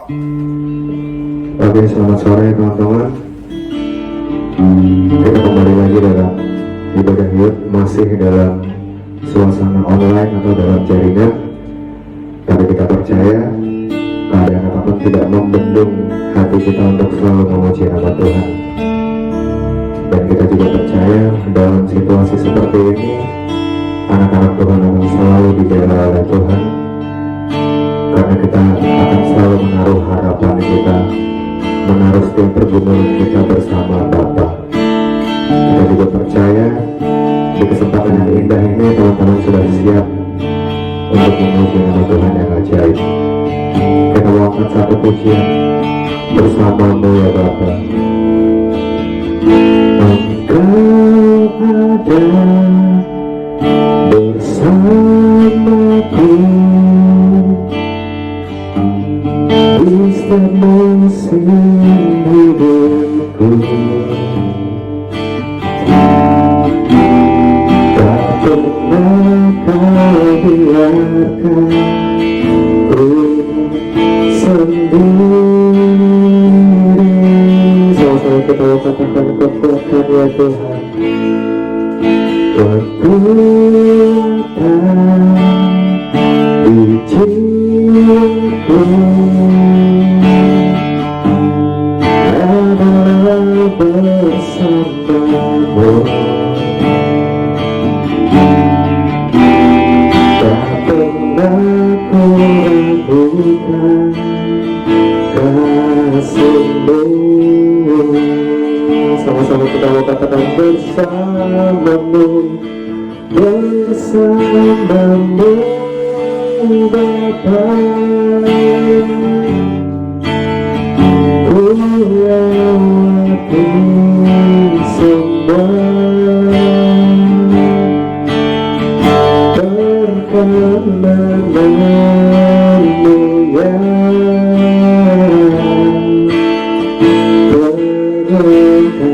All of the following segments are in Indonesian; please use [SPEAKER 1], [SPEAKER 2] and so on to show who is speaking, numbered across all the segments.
[SPEAKER 1] Oke, selamat sore teman-teman. Kita kembali lagi dalam ibadah Yud, masih dalam suasana online atau dalam jaringan. Tapi kita percaya keadaan apapun tidak membendung hati kita untuk selalu memuji nama Tuhan. Dan kita juga percaya dalam situasi seperti ini, anak-anak Tuhan akan selalu dibela oleh Tuhan, karena kita akan selalu menaruh harapan kita, menaruh setiap pergumulan kita bersama Bapa. Kita juga percaya di kesempatan yang indah ini teman-teman sudah siap untuk memuji nama Tuhan yang ajaib. Kita bawakan satu pujian bersamamu ya Bapa. Engkau ada bersamaku di setiap musim hidupku. Tak pernah kau biarkan ku sendiri. Sama-sama kita katakan kekuatan ya Tuhan. Kekuatan di jiwaku adalah bersamamu. Tak pernah ku ragukan kasih-Mu. Sama-sama kita mau katakan bersamamu, bersamamu Bapa. Ku lewati semua perkenanan-Mu yang hatiku.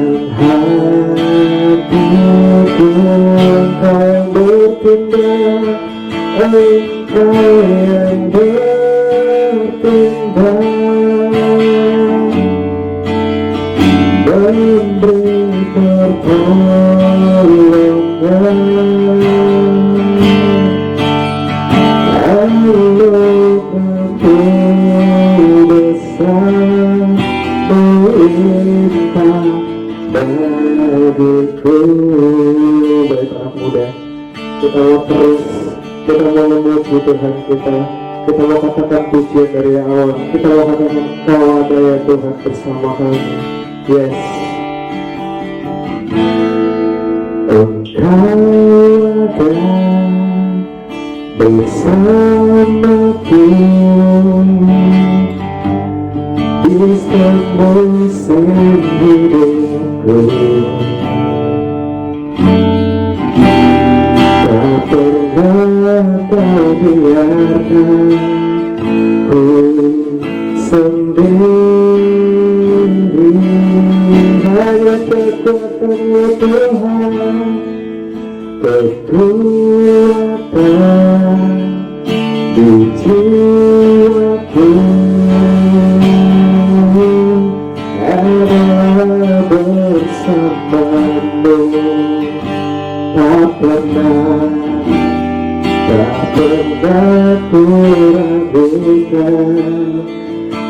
[SPEAKER 1] Engkau bertindak, Engkau yang bertindak, memberi pertolongan. Anugerah-Mu besar melimpah bagiku. Baik anak muda, kita mau terus, kita mau memuji Tuhan kita. Kita mau katakan pujian dari awal. Kita mau katakan Kau ada ya Tuhan bersama kami. Yes. Engkau ada bersamaku di setiap musim hidupku. Tak pernah Kau biarkan ku sendiri. Hanya kekuatan-Mu Tuhan, kekuatan di jiwaku adalah bersamamu. Tak pernah ku ragukan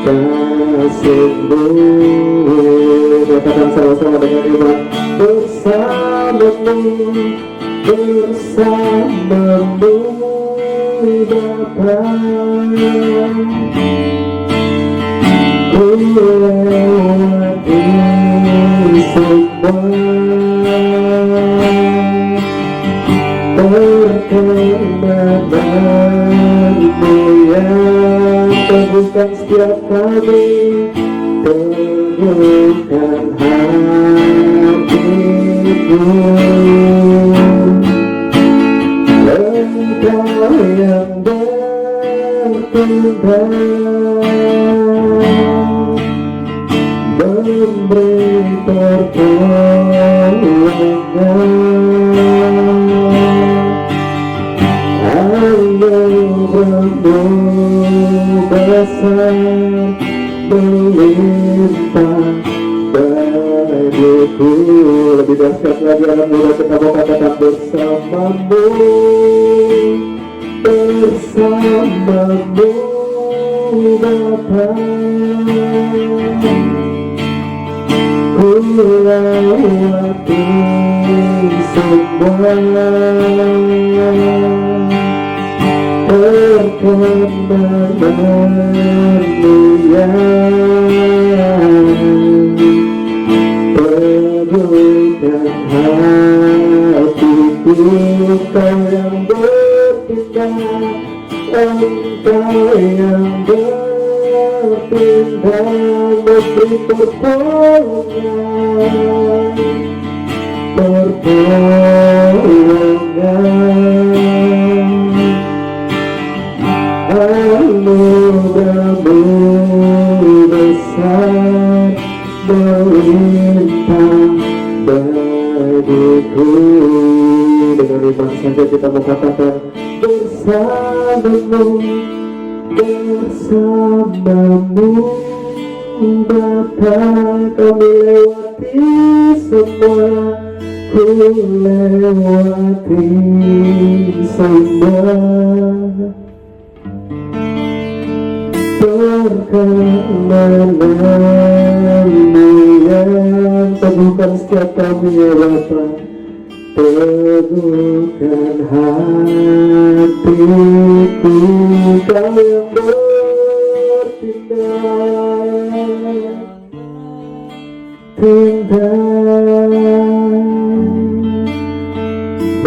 [SPEAKER 1] kasih-Mu. Katakan sama-sama dengan iman, bersamamu, bersamamu Bapa. Ku lewati semua perkenanan-Mu yang teguhkan setiap kami, teguhkan hatiku. Engkau yang bertindak, memberi pertolongan. Anugerah-Mu besar melimpah bagiku. Lebih dahsyat lagi anak muda, kita mau katakan bersamamu, bersamamu Bapa. Ku lewati semua perkembangannya, penuhkan hatiku. Kau yang bertindak, Engkau yang bertindak, memberi pertolongan, anugerah-Mu besar melimpah bagiku. Dengan iman saja kita mau katakan bersamamu, bersamamu Bapa. Kami lewati semua, ku lewati semua perkembangan-Mu yang teguhkan setiap kami ya Bapa. Teguhkan hatiku, Kau yang bertindak,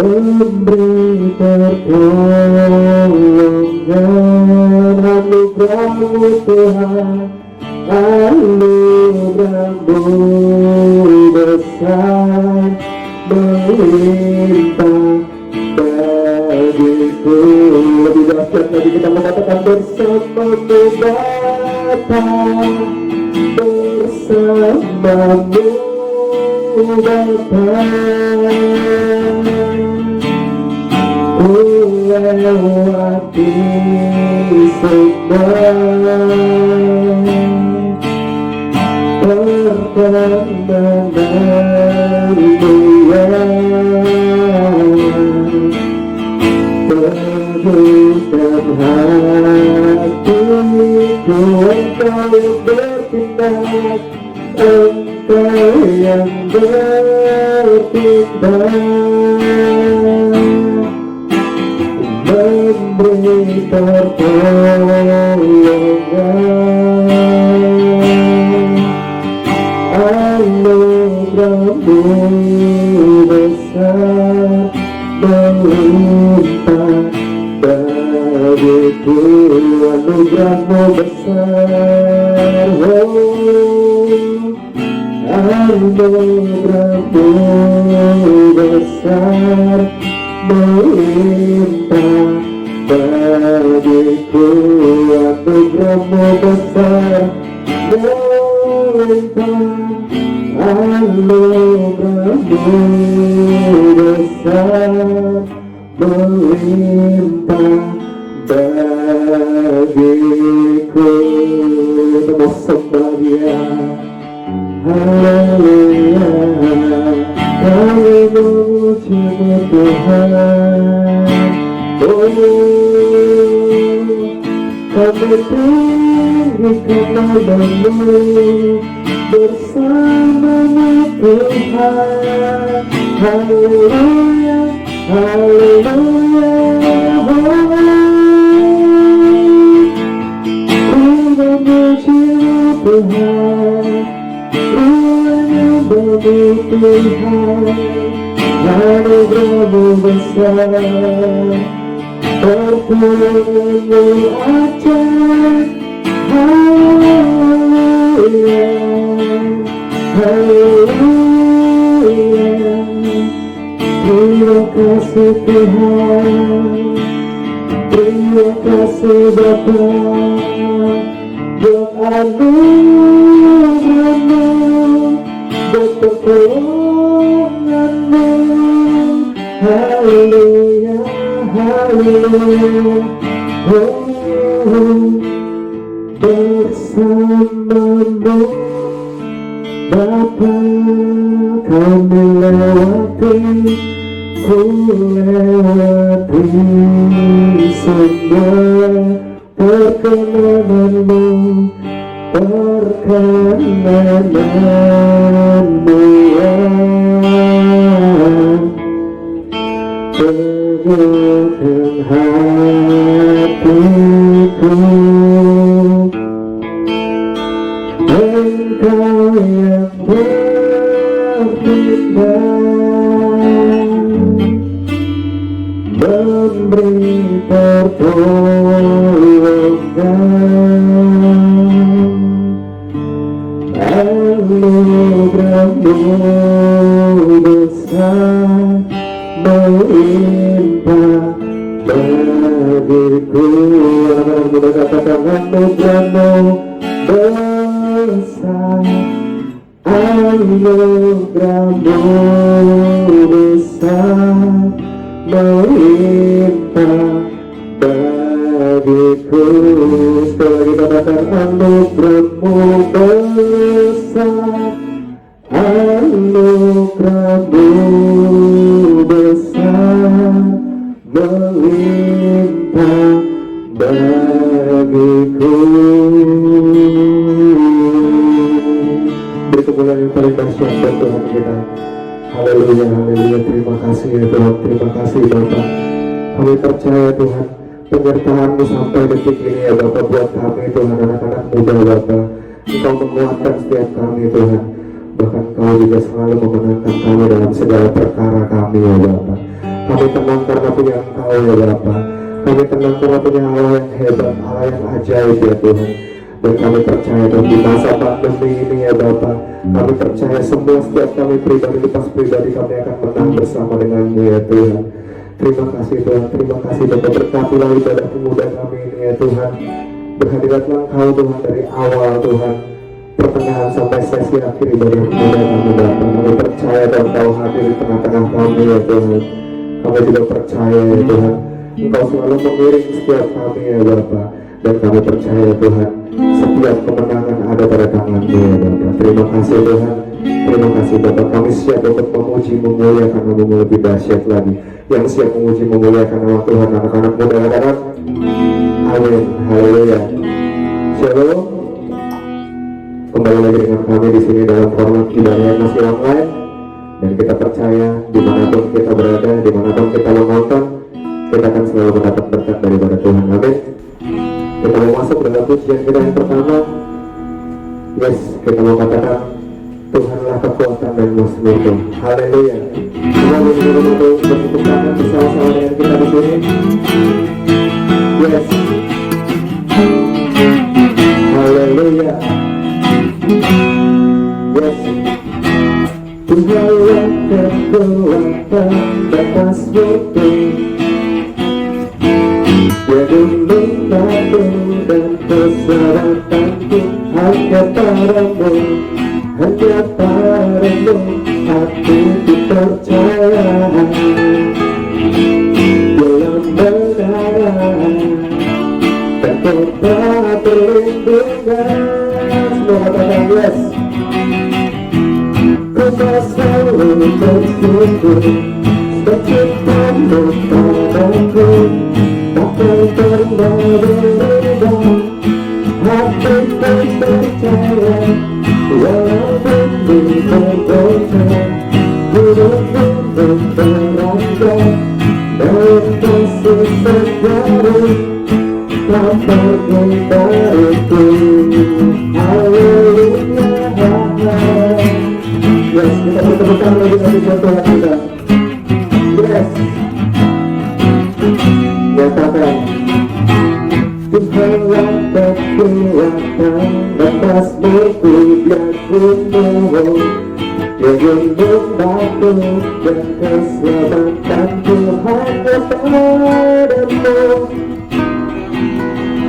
[SPEAKER 1] memberi pertolongan, anugerah-Mu Tuhan, anugerah-Mu besar melimpah bagiku. Lebih dahsyat lagi kita mengatakan bersamamu Bapa, bersamamu Bapa. Ku lewati semua perkembangan-Mu yang teguhkan hatiku. Engkau yang bertindak, Engkau yang bertindak, memberi pertolongan, anugerah-Mu besar melimpah bagiku. Anugerah-Mu besar, anugerah-Mu besar melimpah bagiku. Anugerah-Mu besar melimpah, anugerah-Mu besar melimpah bagiku. Tepuk sembah Dia. Haleluya, kami memuji-Mu Tuhan. Oh, kami tinggikan nama-Mu, bersama-Mu Tuhan. Haleluya, haleluya, ku memuji-Mu Tuhan. Bagi Tuhan, anugerah-Mu besar, pertolongan-Mu ajaib. Haleluya, haleluya. Terima kasih Tuhan, terima kasih Bapa, buat anugerah-Mu, buat pertolongan-Mu. Haleluya, haleluya. Oh, bersamamu Bapa, kami lewati, ku lewati semua perkenananmu, perkenananmu ya penuhkan hatiku. Engkau yang bertindak memberi pertolongan, anugerahmu besar melimpah bagiku. Anak-anak muda katakan anugerahmu besar, anugerahmu besar melimpah bagiku. Sekali lagi katakan anugerahmu besar, anugerahmu besar melimpah bagiku. Beri kemuliaan yang paling dahsyat buat Tuhan kita. Haleluya, haleluya. Terima kasih ya Tuhan, terima kasih Bapak. Kami percaya Tuhan, penyertaan-Mu sampai detik ini ya Bapak buat kami Tuhan, anak-anak muda Bapak. Engkau menguatkan setiap kami Tuhan. Bahkan Kau juga selalu memenangkan kami dalam segala perkara kami ya Bapak. Kami tenang karena punya Engkau ya Bapak. Kami tenang karena punya Allah yang hebat, Allah yang ajaib ya Tuhan. Dan kami percaya Tuhan di masa pandemi ini ya Bapak, kami percaya semua setiap kami pribadi lepas pribadi kami akan menang bersama dengan-Mu ya Tuhan. Terima kasih Tuhan, terima kasih Bapak, berkatilah ibadah pemuda kami ini ya Tuhan. Berhadiratlah Engkau Tuhan dari awal Tuhan, pertengahan sampai sesi akhir ibadah pemuda kami Bapak. Kami percaya Tuhan Engkau hadir di tengah-tengah kami ya Tuhan. Kami juga percaya ya Tuhan, Engkau selalu mengiring setiap kami ya Bapak. Dan kami percaya Tuhan, setiap kemenangan ada pada tangan-Mu ya Bapak. Terima kasih Tuhan, terima kasih Bapak. Kami siap untuk memuji, memuliakan nama-Mu lebih dahsyat lagi. Yang siap memuji, memuliakan nama Tuhan, anak-anak muda, anak-anak. Amin, haleluya. Shalom. Kembali lagi dengan kami di sini dalam format ibadah yang masih online. Dan kita percaya dimanapun kita berada, dimanapun kita menonton, kita akan selalu mendapat berkat daripada Tuhan. Amin. Kita mau masuk dalam pujian kita yang pertama. Yes, kita mau katakan Tuhanlah kekuatan dan muslimu. Haleluya. Semua dulu bertepuk tangan bersama-sama dengan kita di sini. Yes. Haleluya. Yes. Tuhanlah kekuatan dan muslimu. Ya gunung batu dan keselamatanku hanya padamu, hanya padamu hatiku percaya. Dalam benar dan kota perlindungan. Semua katakan yes. Ku selalu bersyukur bercintamu padaku. Takkan pernah berubah, hati percaya, walaupun di bergoncang, gunung-gunung berangkat, dalam kasih sejaru, tak pergi dariku. Haleluya. Yes, kita bertepuk lagi dari Tuhan kita. Yes. Nyatakan Tuhanlah kekuatan atas mimpi yang gunung, ya gunung batu dan keselamatanku hanya padamu.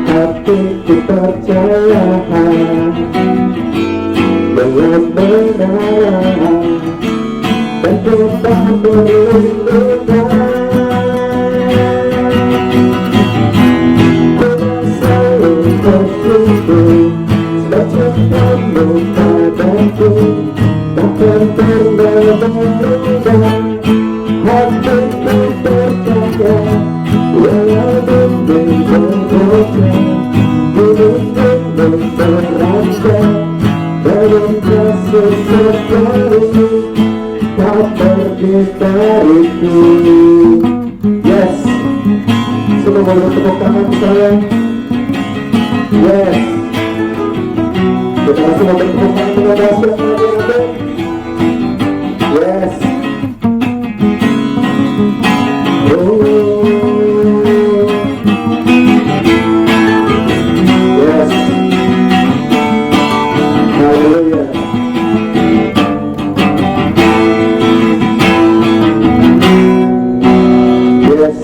[SPEAKER 1] Hatiku percaya dengan benar dan tetap berlindungan. padaku takkan pernah berubah. Hatiku percaya walaupun berbeda, gunung-gunung terangkat dalam kasih sertamu, tak pergi dariku. Yes, semua boleh tepuk tangan saya. Yes, kita semua bertepuk tangan dengan dahsyat lagi. Yes. Oh. Yes. Hallelujah. Yes.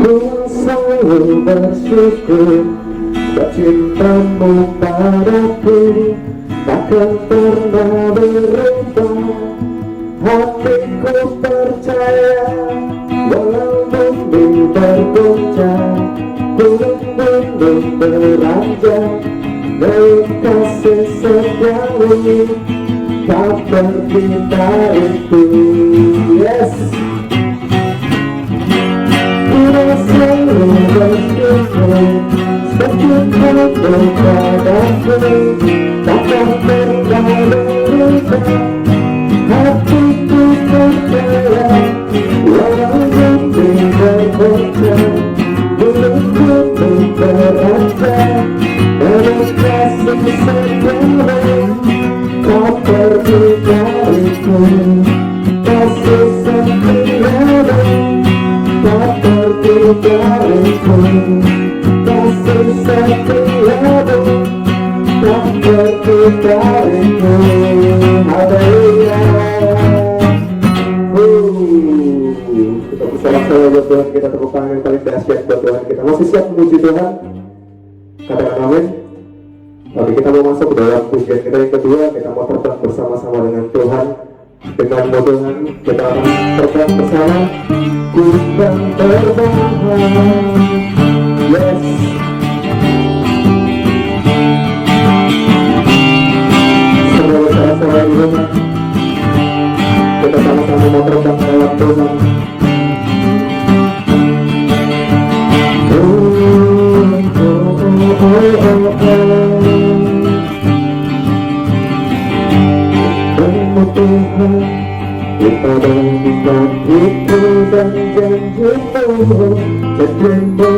[SPEAKER 1] Ku selalu bersyukur cintamu padaku takkan pernah berubah. Hatiku percaya walau bumi bergoncang, gunung-gunung beranjak, naik kasih setiamu tak pergi dariku. Yes. Ku selalu bersyukur cintamu padaku takkan pernah berubah. Hatiku percaya walau bumi bergoncang, gunung-gunung beranjak, naik kasih setiamu tak pergi dariku. Kasih setiamu tak pergi dariku. Kasih setiamu tak pergi dariku. Haleluya. Kita bersama-sama buat Tuhan kita, tepuk tangan yang paling dahsyat buat Tuhan kita. Masih siap memuji Tuhan? Katakan amin. Tapi kita mau masuk ke dalam pujian kita yang kedua. Kita mau terbang bersama-sama dengan Tuhan. Dengan Tuhan kita akan terbang bersama. Ku kan terbang. Yes. Semua bersama-sama di rumah, kita sama-sama mau terbang dalam Tuhan. Kamu Tuhan, kita bangkitkan itu dan janji-Mu, janji-Mu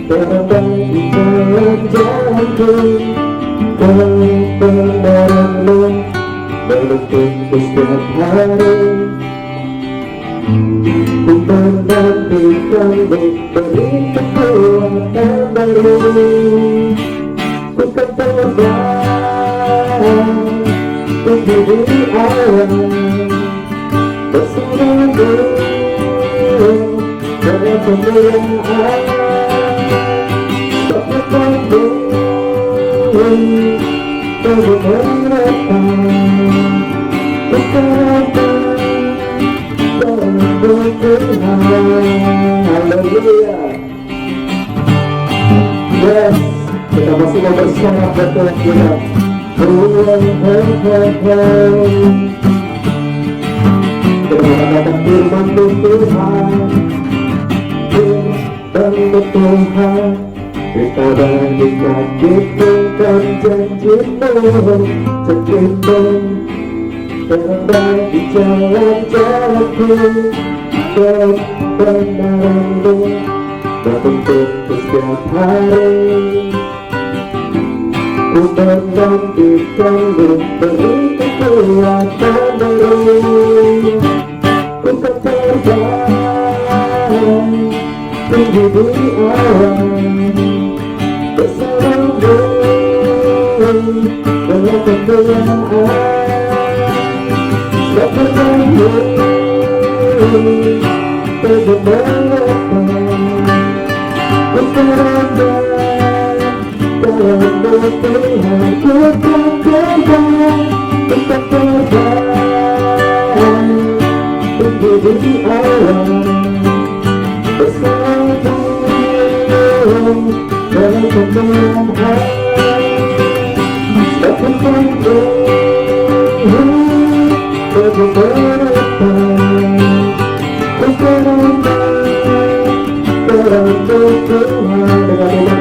[SPEAKER 1] terbang di jalan-jalanku. Kebenaran-Mu menuntunku setiap hari. Ku menantikan-Mu, beri kekuatan baru. Ku kan terbang tinggi di awan bersama-Mu dalam kemuliaan. Sebab-Mu Tuhan menyerahkan kekuatan dalam Tuhan. Haleluya. Yes, kita masih mau bersorak betul kita. Kita katakan firman Tuhan, firman Tuhan. Kita bangkitkan itu dan janji-Mu, janji-Mu terbang di jalan-jalanku. Kebenaran-Mu menuntunku setiap hari. Ku menantikan-Mu, beri kekuatan baru. Ku kan terbang tinggi di awan bersama-Mu dalam kemuliaan. Sebab-Mu telah menyerahkan ku terbang dalam Tuhan. Ku kan terbang, ku kan terbang tinggi di awan bersama-Mu dalam kemuliaan.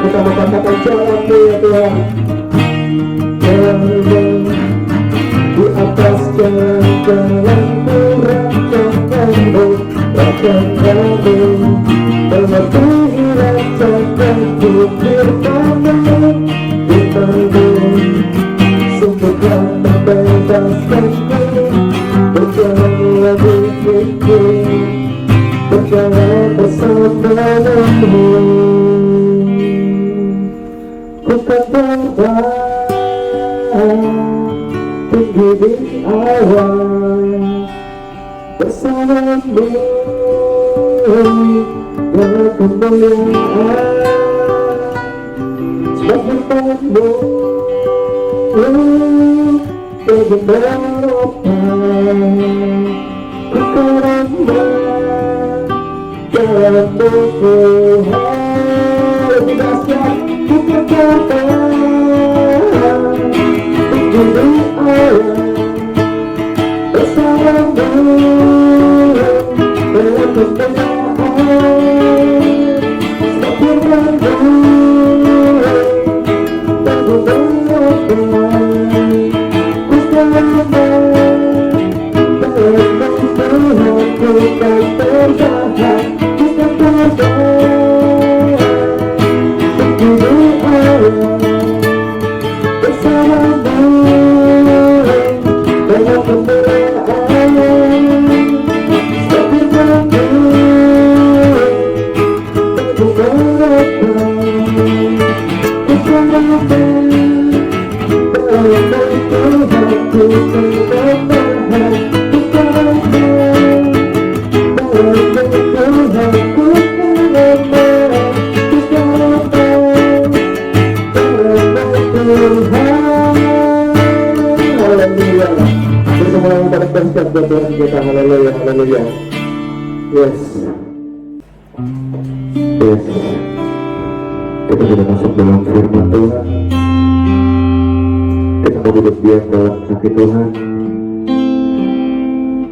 [SPEAKER 1] kita mengatakan jalan-Mu ya Tuhan, di atas jalan-jalan-Mu, rancangan-Mu, mematuhi rancangan-Mu, firman-Mu, firman-Mu, sungguhlah membebaskan-Ku, berjalan hidupku, berjalan bersama-Mu. Ku kan terbang tinggi di awan bersama-Mu dalam kemuliaan, sebab firman-Mu bagi menopang ku karena jalan-Mu Tuhan. Lebih dahsyat ku kan terbang tinggi di awan bersama-Mu dalam kemuliaan, sebab firman-Mu bagi menopang ku karena jalan-Mu Tuhan. Ku kan terbang, ku kan terbang tinggi di awan bersama-Mu dalam kemuliaan, sebab firman-Mu bagi menopang ku karena jalan-Mu Tuhan. Ku kan terbang, ku karena haleluya. Bersama yang paling dahsyat buat Tuhan kita. Haleluya, haleluya. Yes. Kita sudah masuk dalam firman Tuhan. Kita mau duduk diam dalam kaki Tuhan.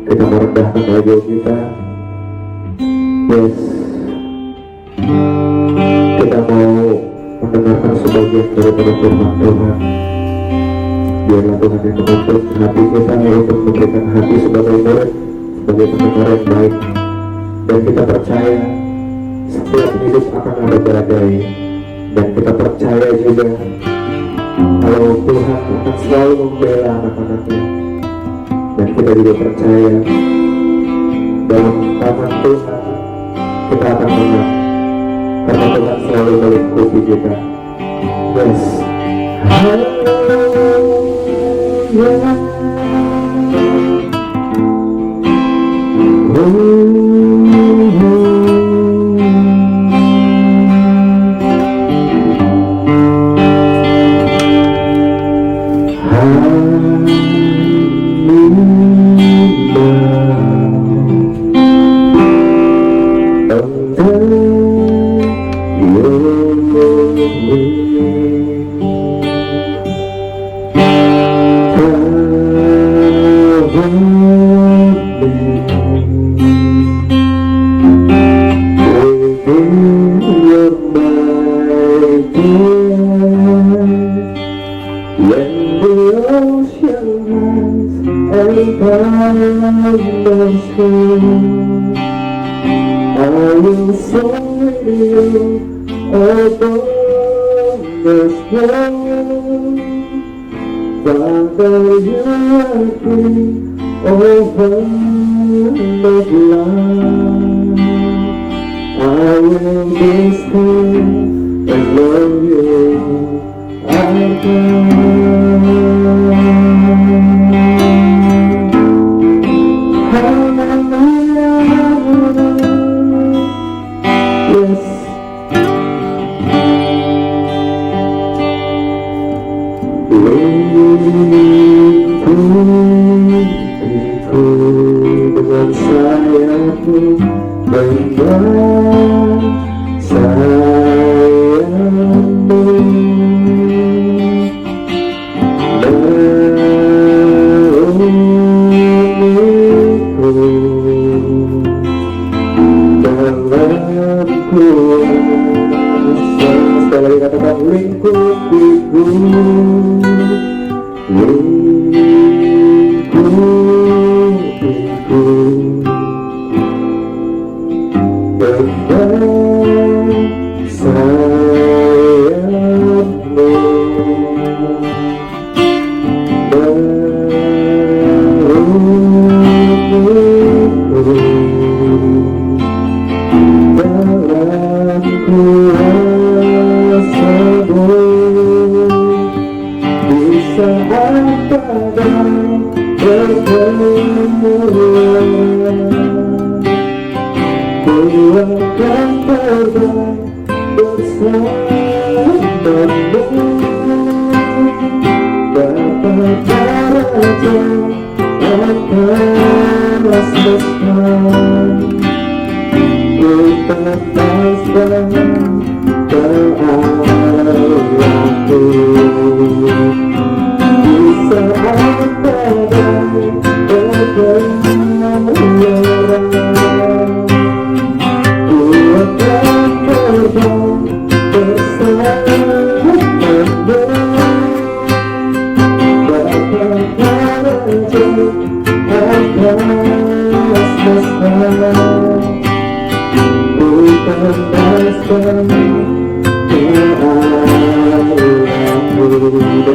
[SPEAKER 1] Kita merendahkan ego kita. Yes. Kita mau mendengarkan sebagian daripada firman Tuhan. Biarlah Tuhan yang menuntut hati kita untuk memberikan hati sebagai murid, sebagai pendengar yang baik. Dan kita percaya setiap hidup akan ada badai. Dan kita percaya juga kalau Tuhan akan selalu membela anak-anaknya. Dan kita juga percaya dalam tangan Tuhan kita akan menang, karena Tuhan selalu melingkupi kita. Yes.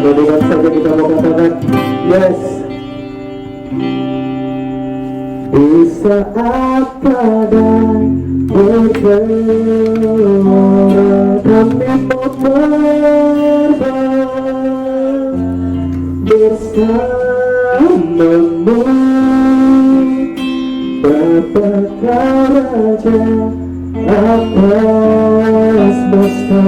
[SPEAKER 1] Dengan saja kita mau katakan yes. Di saat badai bergelora, kami mau terbang bersamamu, Bapa Raja atas semesta.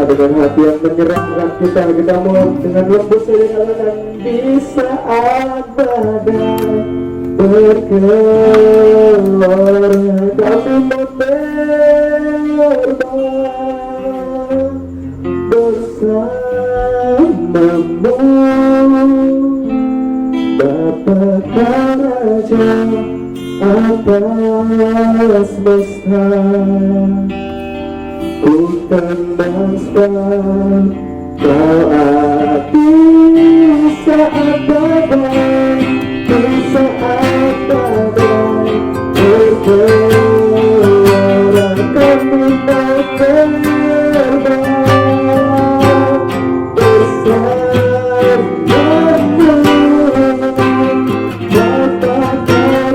[SPEAKER 1] Dengan hati yang menyerahkan kita mau dengan lembut saja katakan di saat badai bergelora, kami mau terbang bersamamu, Bapa Raja atas semesta. Ku tembaskan kau di saat badai, di saat badai bergelora, kami mau terbang bersamamu, Bapa Raja atas semesta.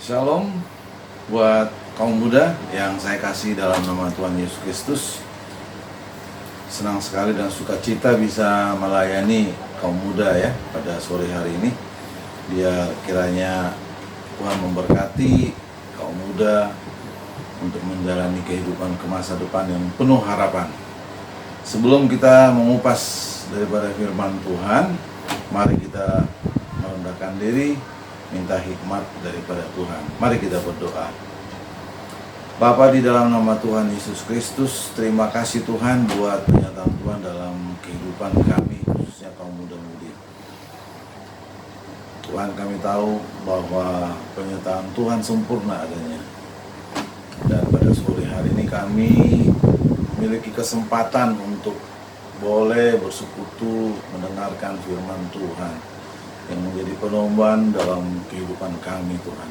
[SPEAKER 2] Shalom buat kaum muda yang saya kasih dalam nama Tuhan Yesus Kristus. Senang sekali dan sukacita bisa melayani kaum muda ya pada sore hari ini. Dia kiranya Tuhan memberkati kaum muda untuk menjalani kehidupan ke masa depan yang penuh harapan. Sebelum kita mengupas daripada firman Tuhan, mari kita merendahkan diri, minta hikmat daripada Tuhan. Mari kita berdoa. Bapa, di dalam nama Tuhan Yesus Kristus, terima kasih Tuhan buat pernyataan Tuhan dalam kehidupan kami, khususnya kaum muda-mudi. Tuhan, kami tahu bahwa pernyataan Tuhan sempurna adanya. Dan pada sore hari ini kami memiliki kesempatan untuk boleh bersekutu mendengarkan firman Tuhan yang menjadi pedoman dalam kehidupan kami, Tuhan.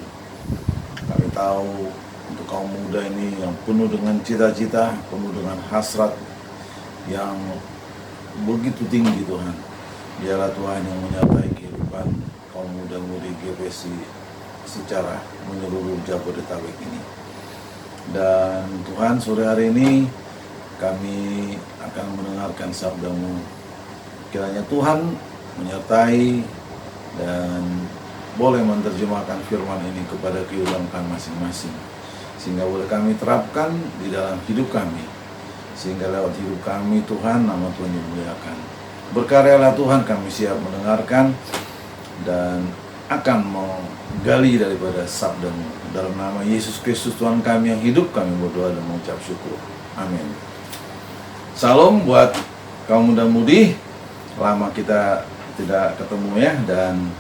[SPEAKER 2] Kami tahu untuk kaum muda ini yang penuh dengan cita-cita, penuh dengan hasrat yang begitu tinggi, Tuhan. Biarlah Tuhan yang menyertai kehidupan kaum muda-mudi GPC secara menyeluruh Jabodetabek ini. Dan Tuhan, sore hari ini kami akan mendengarkan sabda-Mu. Kiranya Tuhan menyertai dan boleh menerjemahkan firman ini kepada kehidupan kami masing-masing, sehingga boleh kami terapkan di dalam hidup kami, sehingga lewat hidup kami Tuhan, nama Tuhan dimuliakan. Berkaryalah Tuhan, kami siap mendengarkan dan akan menggali daripada sabda-Mu. Dalam nama Yesus Kristus Tuhan kami yang hidup, kami berdoa dan mengucap syukur. Amin. Salam buat kaum muda-mudi. Lama kita tidak ketemu ya, dan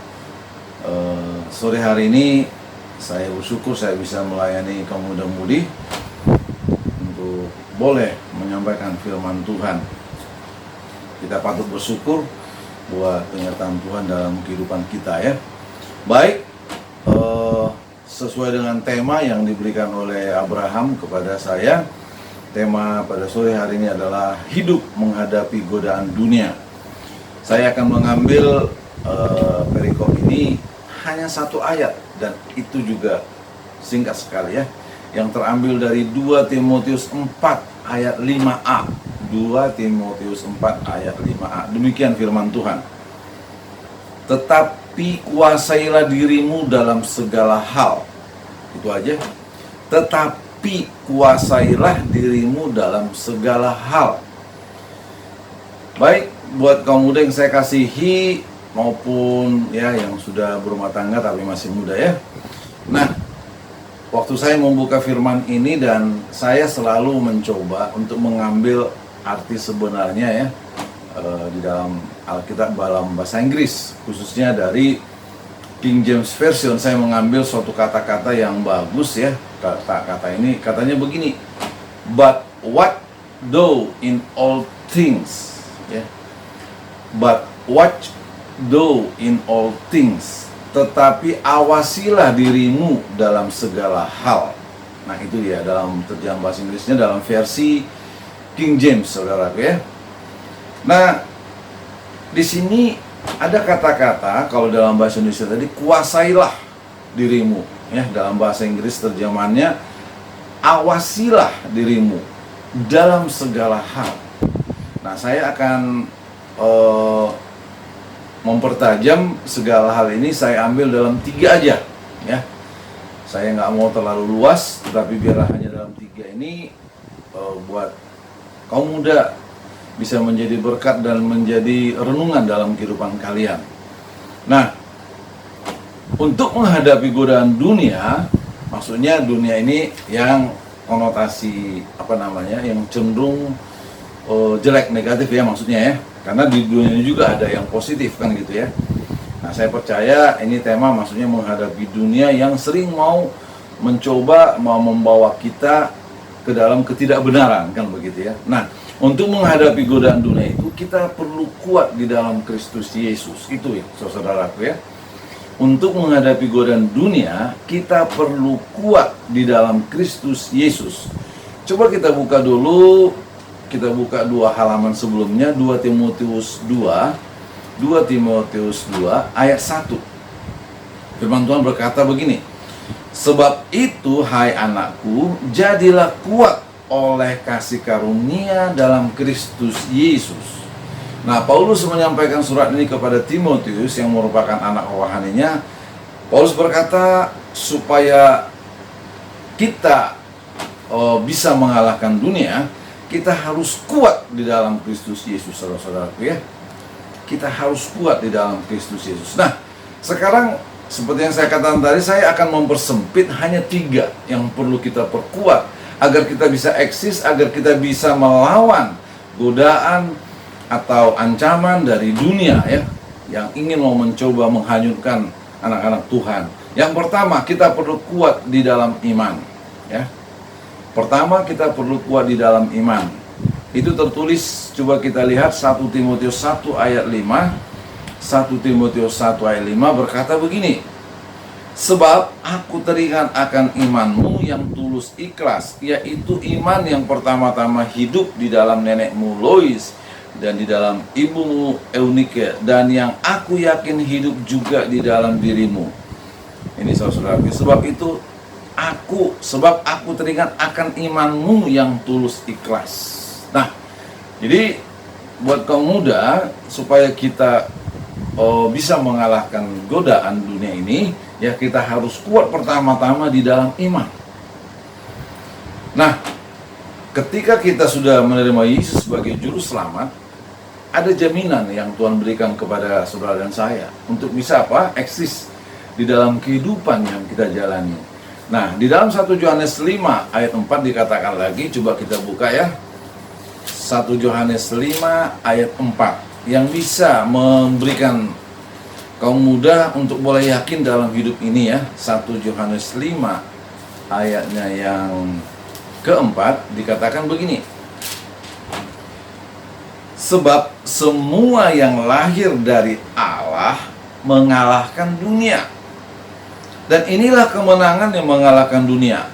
[SPEAKER 2] sore hari ini saya bersyukur saya bisa melayani kaum muda-mudi untuk boleh menyampaikan firman Tuhan. Kita patut bersyukur buat pernyataan Tuhan dalam kehidupan kita ya. Baik, sesuai dengan tema yang diberikan oleh Abraham kepada saya, tema pada sore hari ini adalah hidup menghadapi godaan dunia. Saya akan mengambil perikop ini hanya satu ayat, dan itu juga singkat sekali ya, yang terambil dari 2 Timotius 4 ayat 5a. 2 Timotius 4 ayat 5a. Demikian firman Tuhan. Tetapi kuasailah dirimu dalam segala hal. Itu aja. Tetapi kuasailah dirimu dalam segala hal. Baik, buat kaum muda yang saya kasihi maupun ya yang sudah berumah tangga tapi masih muda ya. Nah, waktu saya membuka firman ini, dan saya selalu mencoba untuk mengambil arti sebenarnya ya di dalam Alkitab dalam bahasa Inggris, khususnya dari King James Version. Saya mengambil suatu kata-kata yang bagus ya. Kata-kata ini katanya begini, but what do in all things ya. But what do in all things, tetapi awasilah dirimu dalam segala hal. Nah itu dia dalam terjemahan bahasa Inggrisnya dalam versi King James, saudaraku ya. Nah di sini ada kata-kata, kalau dalam bahasa Indonesia tadi kuasailah dirimu ya, dalam bahasa Inggris terjemahannya awasilah dirimu dalam segala hal. Nah saya akan mempertajam segala hal ini, saya ambil dalam 3 aja ya. Saya nggak mau terlalu luas, tetapi biarlah hanya dalam 3 ini buat kaum muda bisa menjadi berkat dan menjadi renungan dalam kehidupan kalian. Nah, untuk menghadapi godaan dunia, maksudnya dunia ini yang konotasi yang cenderung jelek, negatif ya maksudnya ya. Karena di dunia ini juga ada yang positif kan gitu ya. Nah saya percaya ini tema maksudnya menghadapi dunia yang sering mau mencoba membawa kita ke dalam ketidakbenaran kan begitu ya. Nah untuk menghadapi godaan dunia itu kita perlu kuat di dalam Kristus Yesus. Itu ya saudaraku ya. Untuk menghadapi godaan dunia kita perlu kuat di dalam Kristus Yesus. Coba kita buka dulu. Kita buka 2 halaman sebelumnya, 2 Timotius 2 ayat 1. Firman Tuhan berkata begini, sebab itu hai anakku, jadilah kuat oleh kasih karunia dalam Kristus Yesus. Nah, Paulus menyampaikan surat ini kepada Timotius yang merupakan anak rohaninya. Paulus berkata supaya kita bisa mengalahkan dunia, kita harus kuat di dalam Kristus Yesus, saudara-saudaraku ya. Kita harus kuat di dalam Kristus Yesus. Nah, sekarang seperti yang saya katakan tadi, saya akan mempersempit hanya 3 yang perlu kita perkuat agar kita bisa eksis, agar kita bisa melawan godaan atau ancaman dari dunia ya, yang ingin mau mencoba menghanyutkan anak-anak Tuhan. Yang pertama, kita perlu kuat di dalam iman ya. Pertama, kita perlu kuat di dalam iman. Itu tertulis, coba kita lihat 1 Timotius 1 ayat 5. 1 Timotius 1 ayat 5 berkata begini, sebab aku teringat akan imanmu yang tulus ikhlas, yaitu iman yang pertama-tama hidup di dalam nenekmu Lois dan di dalam ibumu Eunike, dan yang aku yakin hidup juga di dalam dirimu. Ini saudara-saudara, sebab aku teringat akan imanmu yang tulus ikhlas. Nah, jadi buat kaum muda, supaya kita bisa mengalahkan godaan dunia ini, ya kita harus kuat pertama-tama di dalam iman. Nah, ketika kita sudah menerima Yesus sebagai juru selamat, ada jaminan yang Tuhan berikan kepada saudara dan saya untuk bisa eksis di dalam kehidupan yang kita jalani. Nah, di dalam 1 Yohanes 5 ayat 4 dikatakan lagi, coba kita buka ya. 1 Yohanes 5 ayat 4 yang bisa memberikan kaum muda untuk boleh yakin dalam hidup ini ya. 1 Yohanes 5 ayatnya yang keempat dikatakan begini, sebab semua yang lahir dari Allah mengalahkan dunia. Dan inilah kemenangan yang mengalahkan dunia,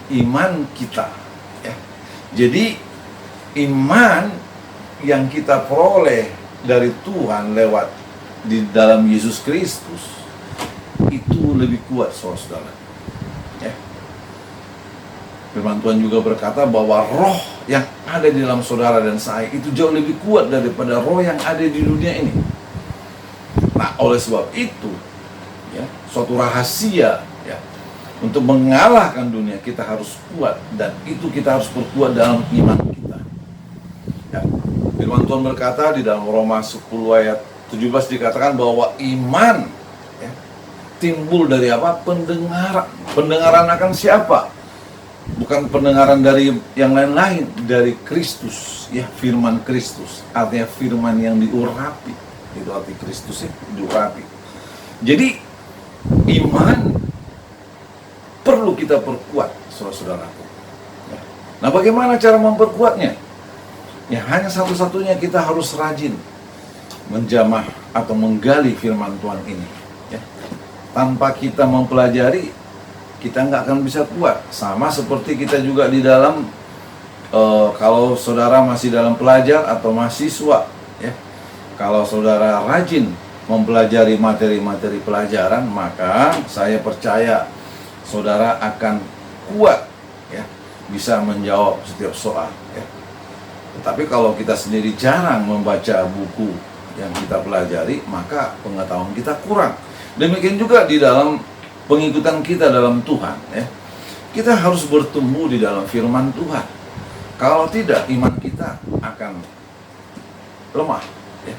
[SPEAKER 2] iman kita ya. Jadi iman yang kita peroleh dari Tuhan lewat di dalam Yesus Kristus itu lebih kuat, saudara ya. Firman Tuhan juga berkata bahwa roh yang ada di dalam saudara dan saya itu jauh lebih kuat daripada roh yang ada di dunia ini. Nah, oleh sebab itu ya, suatu rahasia ya, untuk mengalahkan dunia kita harus kuat, dan itu kita harus berkuat dalam iman kita ya. Firman Tuhan berkata di dalam Roma 10 ayat 17 dikatakan bahwa iman ya, timbul dari apa? Pendengaran akan siapa? Bukan pendengaran dari yang lain-lain, dari Kristus ya, firman Kristus, artinya firman yang diurapi. Itu arti Kristus ya, diurapi. Jadi iman perlu kita perkuat, saudara-saudaraku ya. Nah, bagaimana cara memperkuatnya? Ya, hanya satu-satunya, kita harus rajin menjamah atau menggali firman Tuhan ini ya. Tanpa kita mempelajari, kita nggak akan bisa kuat. Sama seperti kita juga di dalam kalau saudara masih dalam pelajar atau mahasiswa ya, kalau saudara rajin mempelajari materi-materi pelajaran, maka saya percaya saudara akan kuat ya, bisa menjawab setiap soal ya. Tetapi kalau kita sendiri jarang membaca buku yang kita pelajari, maka pengetahuan kita kurang. Demikian juga di dalam pengikutan kita dalam Tuhan ya. Kita harus bertumbuh di dalam firman Tuhan. Kalau tidak, iman kita akan lemah ya,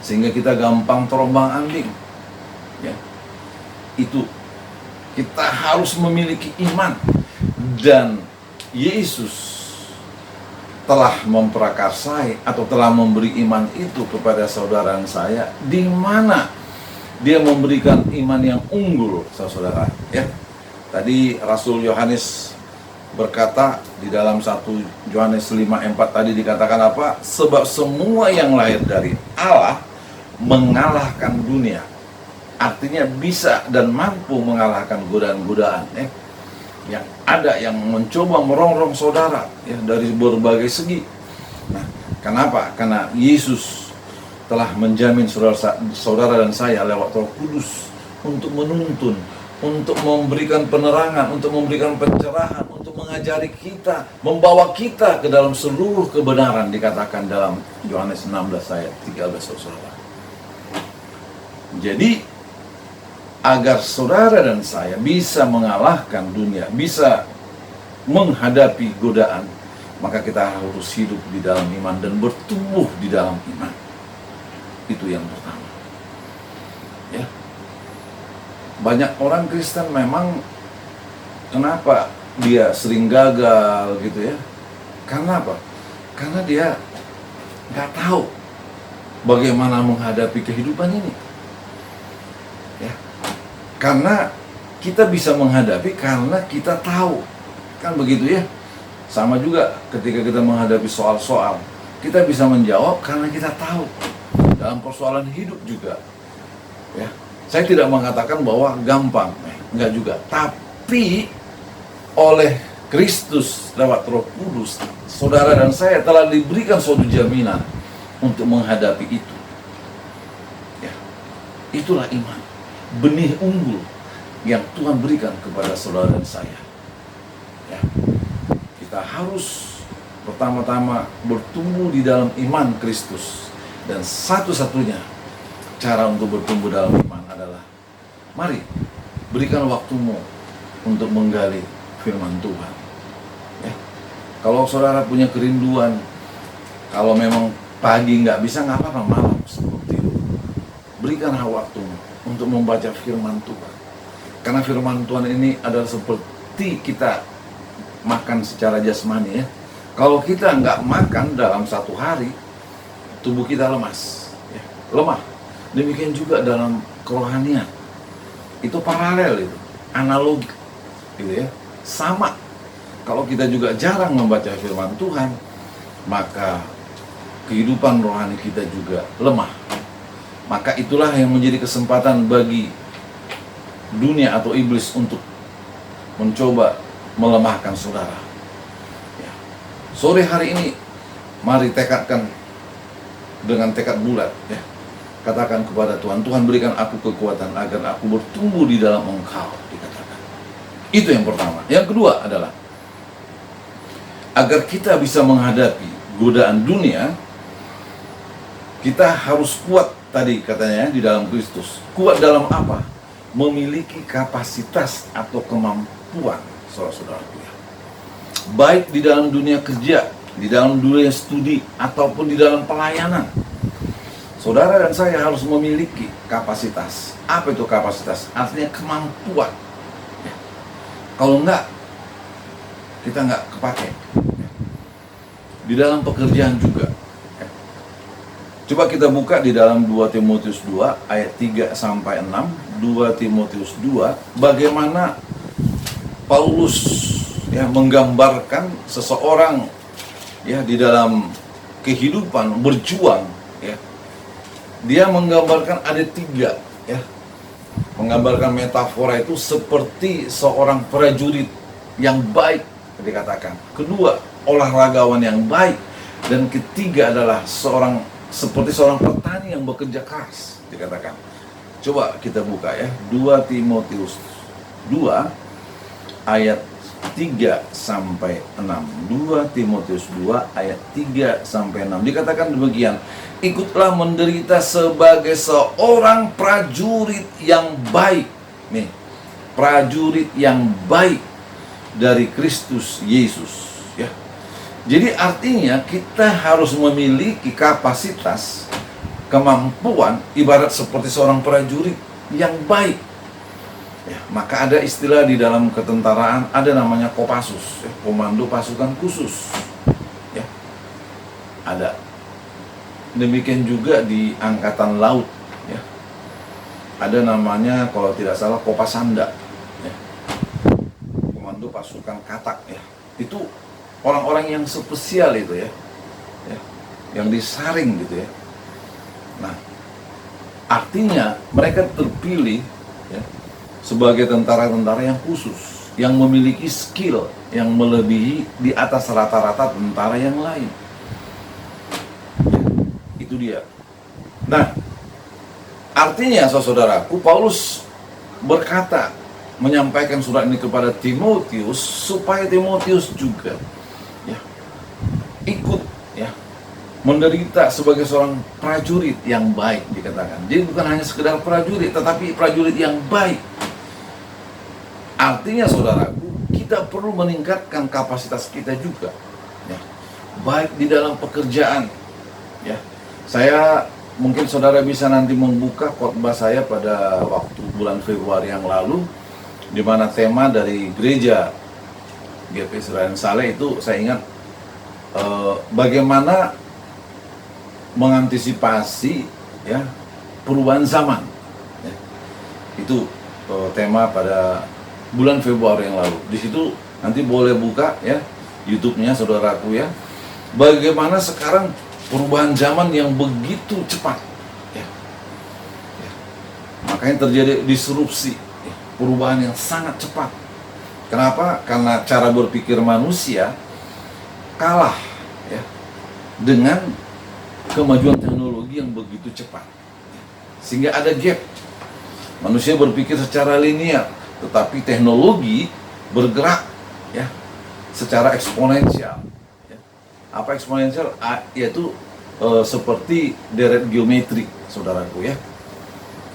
[SPEAKER 2] sehingga kita gampang terombang-ambing ya. Itu kita harus memiliki iman, dan Yesus telah memprakarsai atau telah memberi iman itu kepada saudara dan saya, di mana Dia memberikan iman yang unggul, saudara ya. Tadi Rasul Yohanes berkata di dalam 1 Yohanes 5:4 tadi dikatakan apa? Sebab semua yang lahir dari Allah mengalahkan dunia. Artinya bisa dan mampu mengalahkan godaan-godaan ya, yang ada, yang mencoba merongrong saudara ya, dari berbagai segi. Nah, kenapa? Karena Yesus telah menjamin saudara dan saya lewat Roh Kudus untuk menuntun, untuk memberikan penerangan, untuk memberikan pencerahan, untuk mengajari kita, membawa kita ke dalam seluruh kebenaran, dikatakan dalam Yohanes 16 ayat 13, saudara. Jadi agar saudara dan saya bisa mengalahkan dunia, bisa menghadapi godaan, maka kita harus hidup di dalam iman dan bertumbuh di dalam iman. Itu yang pertama. Ya. Banyak orang Kristen memang kenapa dia sering gagal gitu ya? Karena apa? Karena dia nggak tahu bagaimana menghadapi kehidupan ini. Ya. Karena kita bisa menghadapi karena kita tahu. Kan begitu ya? Sama juga ketika kita menghadapi soal-soal, kita bisa menjawab karena kita tahu. Dalam persoalan hidup juga. Ya. Saya tidak mengatakan bahwa gampang, enggak juga. Tapi oleh Kristus lewat Roh Kudus, saudara dan saya telah diberikan suatu jaminan untuk menghadapi itu. Ya. Itulah iman, benih unggul yang Tuhan berikan kepada saudara dan saya. Ya. Kita harus pertama-tama bertumbuh di dalam iman Kristus, dan satu-satunya cara untuk bertumbuh dalam iman adalah mari berikan waktumu untuk menggali firman Tuhan. Ya. Kalau saudara punya kerinduan, kalau memang pagi nggak bisa, nggak apa-apa, malam sebelum tidur berikanlah waktumu untuk membaca firman Tuhan. Karena firman Tuhan ini adalah seperti kita makan secara jasmani ya. Kalau kita nggak makan dalam satu hari, tubuh kita lemas, ya, lemah. Demikian juga dalam kerohanian. Itu paralel, itu analogi, gitu ya. Sama. Kalau kita juga jarang membaca firman Tuhan, maka kehidupan rohani kita juga lemah. Maka itulah yang menjadi kesempatan bagi dunia atau iblis untuk mencoba melemahkan saudara. Ya. Sore hari ini, mari tekadkan dengan tekad bulat, ya. Katakan kepada Tuhan, Tuhan berikan aku kekuatan agar aku bertumbuh di dalam Engkau, dikatakan. Itu yang pertama. Yang kedua adalah agar kita bisa menghadapi godaan dunia, kita harus kuat tadi katanya di dalam Kristus. Kuat dalam apa? Memiliki kapasitas atau kemampuan, saudara-saudaraku ya. Baik di dalam dunia kerja, di dalam dunia studi, ataupun di dalam pelayanan. Saudara dan saya harus memiliki kapasitas. Apa itu kapasitas? Artinya kemampuan. Ya. Kalau enggak, kita enggak kepake. Ya. Di dalam pekerjaan juga. Ya. Coba kita buka di dalam 2 Timotius 2 ayat 3-6. 2 Timotius 2, bagaimana Paulus ya menggambarkan seseorang ya di dalam kehidupan berjuang ya. Dia menggambarkan ada 3 ya. Menggambarkan metafora itu seperti seorang prajurit yang baik dikatakan. Kedua, olahragawan yang baik, dan ketiga adalah seperti seorang petani yang bekerja keras dikatakan. Coba kita buka ya, 2 Timotius 2 ayat 3-6. 2 Timotius 2 ayat 3-6 dikatakan demikian. Ikutlah menderita sebagai seorang prajurit yang baik. Nih, prajurit yang baik dari Kristus Yesus ya. Jadi artinya kita harus memiliki kapasitas, kemampuan, ibarat seperti seorang prajurit yang baik. Ya, maka ada istilah di dalam ketentaraan, ada namanya Kopassus, ya, Komando Pasukan Khusus. Ya, ada. Demikian juga di Angkatan Laut. Ya, ada namanya kalau tidak salah Kopasanda. Ya, Komando Pasukan Katak. Ya, itu orang-orang yang spesial itu ya, ya, yang disaring gitu ya. Nah, artinya mereka terpilih ya, sebagai tentara-tentara yang khusus, yang memiliki skill yang melebihi di atas rata-rata tentara yang lain. Ya, itu dia. Nah, artinya saudaraku, Paulus berkata, menyampaikan surat ini kepada Timotius supaya Timotius juga ya ikut ya menderita sebagai seorang prajurit yang baik dikatakan. Jadi bukan hanya sekedar prajurit, tetapi prajurit yang baik. Artinya saudaraku, kita kita perlu meningkatkan kapasitas kita juga, ya. Baik di dalam pekerjaan, ya. Saya mungkin saudara bisa nanti membuka khotbah saya pada waktu bulan Februari yang lalu, di mana tema dari gereja GP Serayan Saleh itu saya ingat bagaimana mengantisipasi, ya, perubahan zaman, ya. Itu tema pada bulan Februari yang lalu. Di situ nanti boleh buka, ya, YouTube-nya saudaraku, ya. Bagaimana sekarang perubahan zaman yang begitu cepat, ya. Ya. Makanya terjadi disrupsi, ya, perubahan yang sangat cepat. Kenapa? Karena cara berpikir manusia kalah, ya, dengan kemajuan teknologi yang begitu cepat, sehingga ada gap. Manusia berpikir secara linear, tetapi teknologi bergerak, ya, secara eksponensial, ya. Apa eksponensial? Yaitu seperti deret geometrik, saudaraku, ya.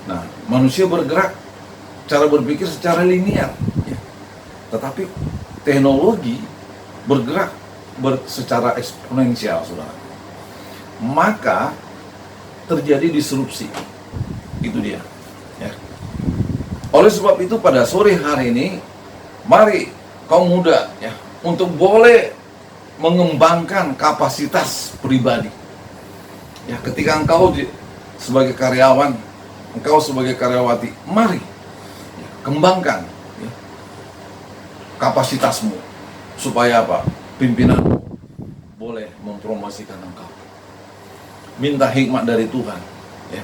[SPEAKER 2] Nah, manusia bergerak, cara berpikir secara linear, ya. Tetapi teknologi bergerak secara eksponensial, saudara. Maka terjadi disrupsi. Itu dia, ya. Oleh sebab itu pada sore hari ini, mari kaum muda, ya, untuk boleh mengembangkan kapasitas pribadi, ya. Ketika engkau sebagai karyawan, engkau sebagai karyawati, mari, ya, kembangkan, ya, kapasitasmu, supaya apa? Pimpinanmu boleh mempromosikan engkau. Minta hikmat dari Tuhan, ya.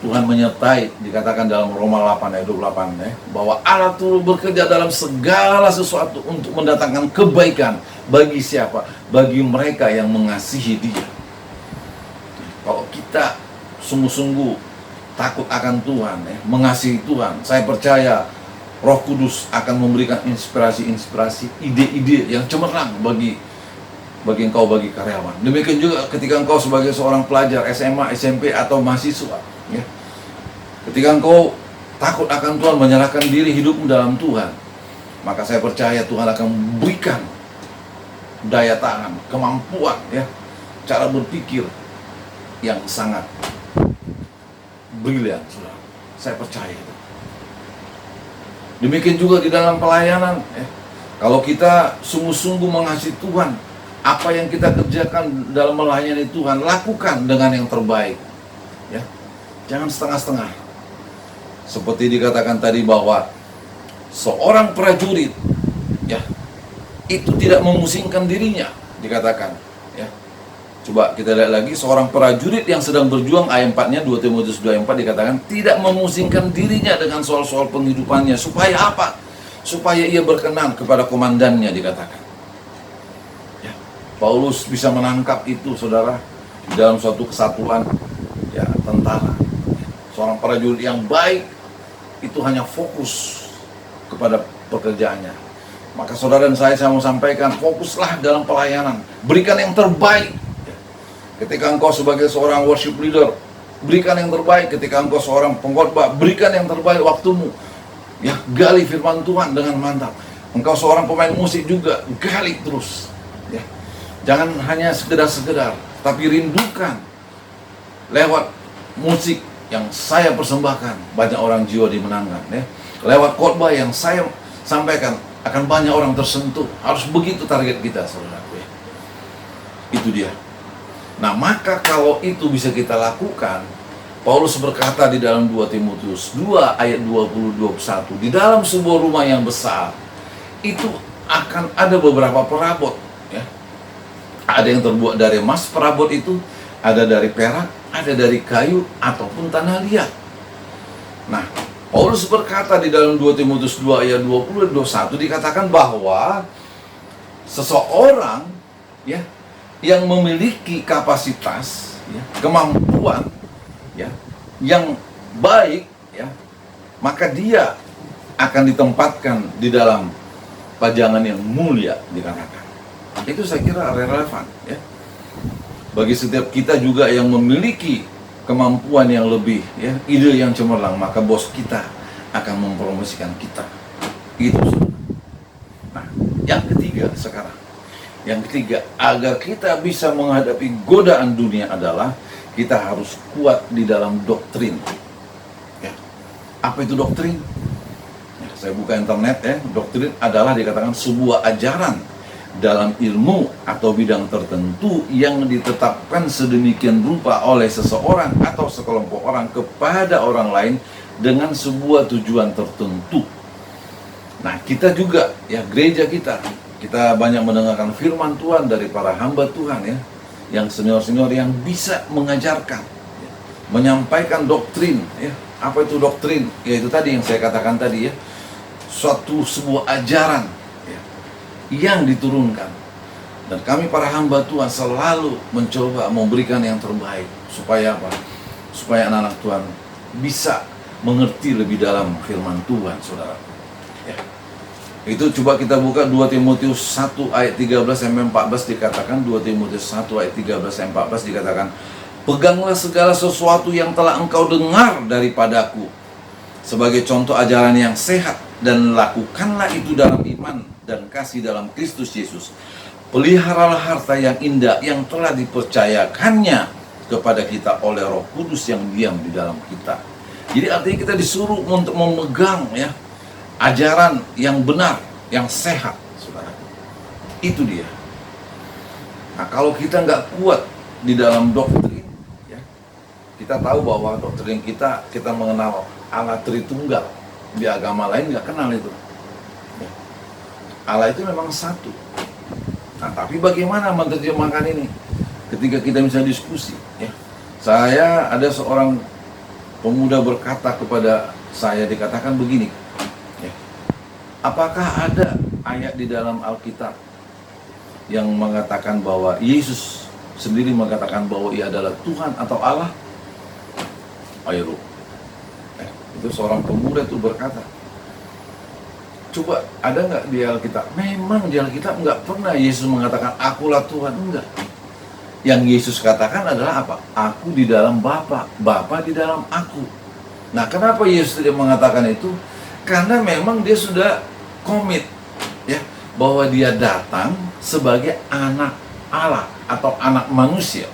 [SPEAKER 2] Tuhan menyertai, dikatakan dalam Roma 8 ayat 28, ya, bahwa Allah turut bekerja dalam segala sesuatu untuk mendatangkan kebaikan bagi siapa? Bagi mereka yang mengasihi Dia. Kalau kita sungguh-sungguh takut akan Tuhan, ya, mengasihi Tuhan, saya percaya Roh Kudus akan memberikan inspirasi-inspirasi, ide-ide yang cemerlang bagi engkau, bagi karyawan. Demikian juga ketika engkau sebagai seorang pelajar SMA, SMP atau mahasiswa, ya. Ketika engkau takut akan Tuhan, menyerahkan diri hidupmu dalam Tuhan, maka saya percaya Tuhan akan memberikan daya tahan, kemampuan, ya, cara berpikir yang sangat brilian, saudara. Saya percaya itu. Demikian juga di dalam pelayanan, ya. Kalau kita sungguh-sungguh mengasihi Tuhan, apa yang kita kerjakan dalam melayani Tuhan, lakukan dengan yang terbaik, ya. Jangan setengah-setengah. Seperti dikatakan tadi bahwa seorang prajurit, ya, itu tidak memusingkan dirinya, dikatakan, ya. Coba kita lihat lagi, seorang prajurit yang sedang berjuang, ayat 4-nya 2 Timotius 2:4 dikatakan tidak memusingkan dirinya dengan soal-soal penghidupannya. Supaya apa? Supaya ia berkenan kepada komandannya, dikatakan. Paulus bisa menangkap itu, saudara, di dalam suatu kesatuan, ya, tentara. Seorang prajurit yang baik itu hanya fokus kepada pekerjaannya. Maka saudara dan saya mau sampaikan, fokuslah dalam pelayanan, berikan yang terbaik. Ketika engkau sebagai seorang worship leader, berikan yang terbaik. Ketika engkau seorang pengkhotbah, berikan yang terbaik waktumu, ya, gali firman Tuhan dengan mantap. Engkau seorang pemain musik juga, gali terus, ya. Jangan hanya sekedar-sekedar, tapi rindukan lewat musik yang saya persembahkan, banyak orang jiwa dimenangkan, ya. Lewat khotbah yang saya sampaikan, akan banyak orang tersentuh. Harus begitu target kita, saudaraku, ya. Itu dia. Nah, maka kalau itu bisa kita lakukan, Paulus berkata di dalam 2 Timotius 2 ayat 20-21, di dalam sebuah rumah yang besar, itu akan ada beberapa perabot, ya. Ada yang terbuat dari emas, perabot itu ada dari perak, ada dari kayu, ataupun tanah liat. Nah, Paulus berkata di dalam 2 Timotius 2 ayat 20-21 dikatakan bahwa seseorang, ya, yang memiliki kapasitas, ya, kemampuan, ya, yang baik, ya, maka dia akan ditempatkan di dalam pajangan yang mulia, dikatakan. Itu saya kira relevan, ya, bagi setiap kita juga yang memiliki kemampuan yang lebih, ya, ide yang cemerlang, maka bos kita akan mempromosikan kita. Itu saudara. Nah, yang ketiga sekarang, agar kita bisa menghadapi godaan dunia adalah kita harus kuat di dalam doktrin. Ya. Apa itu doktrin? Ya, saya buka internet ya. Doktrin adalah dikatakan sebuah ajaran dalam ilmu atau bidang tertentu yang ditetapkan sedemikian rupa oleh seseorang atau sekelompok orang kepada orang lain dengan sebuah tujuan tertentu. Nah, kita juga ya, gereja kita banyak mendengarkan firman Tuhan dari para hamba Tuhan ya, yang senior-senior yang bisa mengajarkan, ya, menyampaikan doktrin ya. Apa itu doktrin? Ya itu tadi yang saya katakan tadi ya, sebuah ajaran ya, yang diturunkan. Dan kami para hamba Tuhan selalu mencoba memberikan yang terbaik. Supaya apa? Supaya anak-anak Tuhan bisa mengerti lebih dalam firman Tuhan, saudara ya. Itu coba kita buka 2 Timotius 1 ayat 13-14 dikatakan, 2 Timotius 1 ayat 13-14 dikatakan, peganglah segala sesuatu yang telah engkau dengar daripadaku sebagai contoh ajaran yang sehat, dan lakukanlah itu dalam iman dan kasih dalam Kristus Yesus. Peliharalah harta yang indah yang telah dipercayakannya kepada kita oleh Roh Kudus yang diam di dalam kita. Jadi artinya kita disuruh untuk memegang ya, ajaran yang benar, yang sehat, saudara. Itu dia. Nah, kalau kita nggak kuat di dalam doktrin, ya, kita tahu bahwa doktrin kita mengenal Allah Tritunggal. Di agama lain nggak kenal itu. Ya. Allah itu memang satu. Nah, tapi bagaimana menerjemahkan ini? Ketika kita bisa diskusi, ya. Saya ada seorang pemuda berkata kepada saya, dikatakan begini. Apakah ada ayat di dalam Alkitab yang mengatakan bahwa Yesus sendiri mengatakan bahwa ia adalah Tuhan atau Allah? Ayo, itu seorang pemuda itu berkata, coba ada nggak di Alkitab? Memang di Alkitab nggak pernah Yesus mengatakan akulah Tuhan, enggak. Yang Yesus katakan adalah apa? Aku di dalam Bapa, Bapa di dalam aku. Nah, kenapa Yesus tidak mengatakan itu? Karena memang dia sudah komit ya, bahwa dia datang sebagai anak Allah atau anak manusia.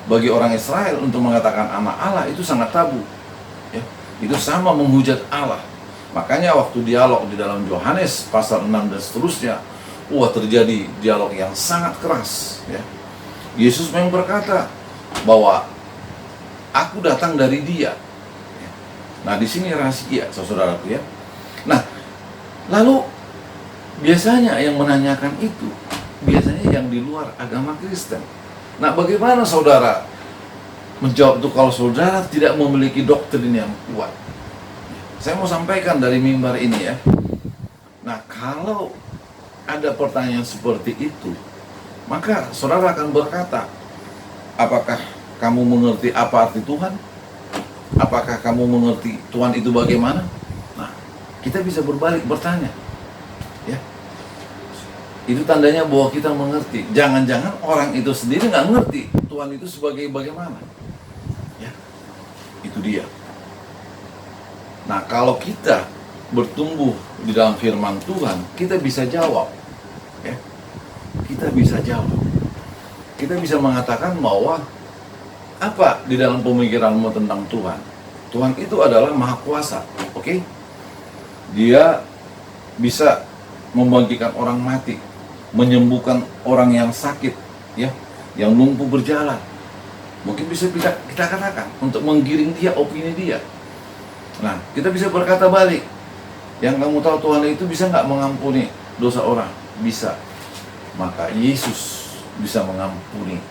[SPEAKER 2] Bagi orang Israel untuk mengatakan anak Allah itu sangat tabu ya. Itu sama menghujat Allah. Makanya waktu dialog di dalam Yohanes pasal 6 dan seterusnya, terjadi dialog yang sangat keras ya. Yesus memang berkata bahwa aku datang dari Dia. Nah, di sini rahasia, saudaraku ya. Nah, lalu biasanya yang menanyakan itu biasanya yang di luar agama Kristen. Nah, bagaimana saudara menjawab itu kalau saudara tidak memiliki doktrin yang kuat? Saya mau sampaikan dari mimbar ini ya. Nah, kalau ada pertanyaan seperti itu, maka saudara akan berkata, apakah kamu mengerti apa arti Tuhan? Apakah kamu mengerti Tuhan itu bagaimana? Nah, kita bisa berbalik bertanya, ya. Itu tandanya bahwa kita mengerti. Jangan-jangan orang itu sendiri nggak ngerti Tuhan itu sebagai bagaimana, ya. Itu dia. Nah, kalau kita bertumbuh di dalam firman Tuhan, kita bisa jawab, ya. Kita bisa jawab. Kita bisa mengatakan bahwa apa di dalam pemikiranmu tentang Tuhan? Tuhan itu adalah Maha Kuasa, oke? Dia bisa membangkitkan orang mati, menyembuhkan orang yang sakit, ya, yang lumpuh berjalan. Mungkin bisa kita katakan untuk menggiring dia, opini dia. Nah, kita bisa berkata balik. Yang kamu tahu Tuhan itu bisa nggak mengampuni dosa orang? Bisa. Maka Yesus bisa mengampuni